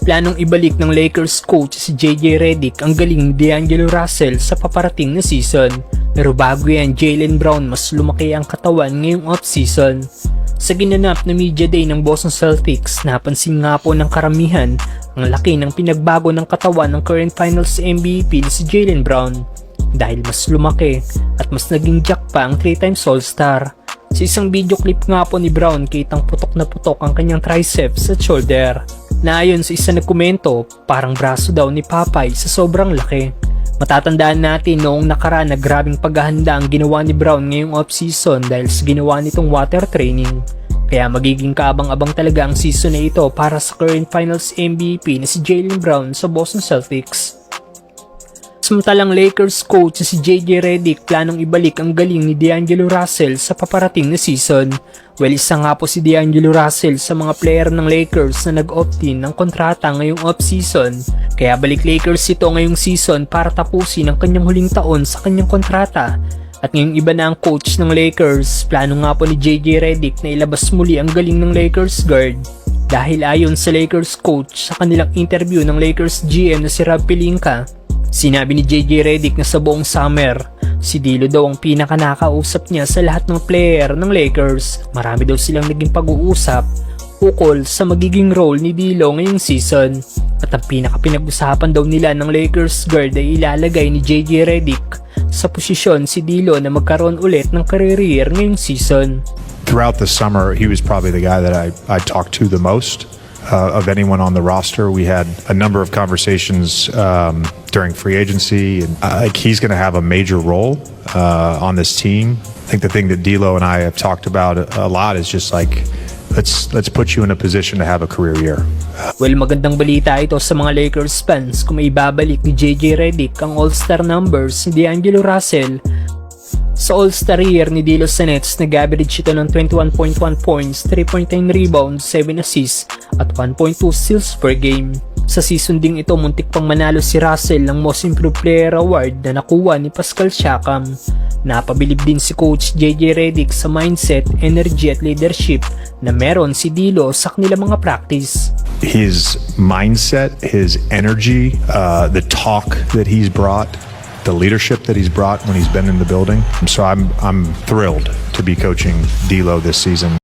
Planong ibalik ng Lakers coach si JJ Redick ang galing ni D'Angelo Russell sa paparating na season. Pero bago yan, Jaylen Brown mas lumaki ang katawan ngayong off-season. Sa ginanap na media day ng Boston Celtics, napansin nga po ng karamihan ang laki ng pinagbago ng katawan ng current finals MVP na si Jaylen Brown. Dahil mas lumaki at mas naging jack pa ang 3 times All-Star. Sa isang video clip nga po ni Brown, kitang putok na putok ang kanyang triceps at shoulder. Na ayon sa isa na komento, parang braso daw ni Popeye sa sobrang laki. Matatandaan natin noong nakaraan na grabing paghahanda ang ginawa ni Brown ngayong off-season dahil sa ginawa nitong water training. Kaya magiging kaabang-abang talaga ang season na ito para sa current finals MVP na si Jaylen Brown sa Boston Celtics. Samantalang Lakers coach si JJ Redick planong ibalik ang galing ni D'Angelo Russell sa paparating na season. Well, isa nga po si D'Angelo Russell sa mga player ng Lakers na nag-opt-in ng kontrata ngayong off-season. Kaya balik Lakers ito ngayong season para tapusin ang kanyang huling taon sa kanyang kontrata. At ngayong iba na ang coach ng Lakers, plano nga po ni JJ Redick na ilabas muli ang galing ng Lakers guard. Dahil ayon sa Lakers coach sa kanilang interview ng Lakers GM na si Rob Pelinka, sinabi ni JJ Redick na sa buong summer, si D'Lo daw ang pinakanakausap niya sa lahat ng player ng Lakers. Marami daw silang naging pag-uusap ukol sa magiging role ni D'Lo ngayong season. At ang pinaka-pinag-usapan daw nila ng Lakers guard ay ilalagay ni JJ Redick sa posisyon si D'Lo na magkaroon ulit ng career year ngayong season. Throughout the summer, he was probably the guy that I talked to the most. Of anyone on the roster. We had a number of conversations during free agency, and he's going to have a major role on this team. I think the thing that D'Lo and I have talked about a lot is just like, let's put you in a position to have a career year. Well, magandang balita ito sa mga Lakers fans kung may ibabalik ni JJ Redick ang all-star numbers ni D'Angelo Russell. Sa all-star year ni D'Lo sa Nets, nag-average ito ng 21.1 points, 3.9 rebounds, 7 assists, at 1.2 steals per game. Sa season ding ito, muntik pang manalo si Russell ng Most Improved Player Award na nakuha ni Pascal Siakam. Napabilib din si Coach JJ Redick sa mindset, energy at leadership na meron si D'Lo sa kanilang mga practice. His mindset, his energy, the talk that he's brought, the leadership that he's brought when he's been in the building. So I'm thrilled to be coaching D'Lo this season.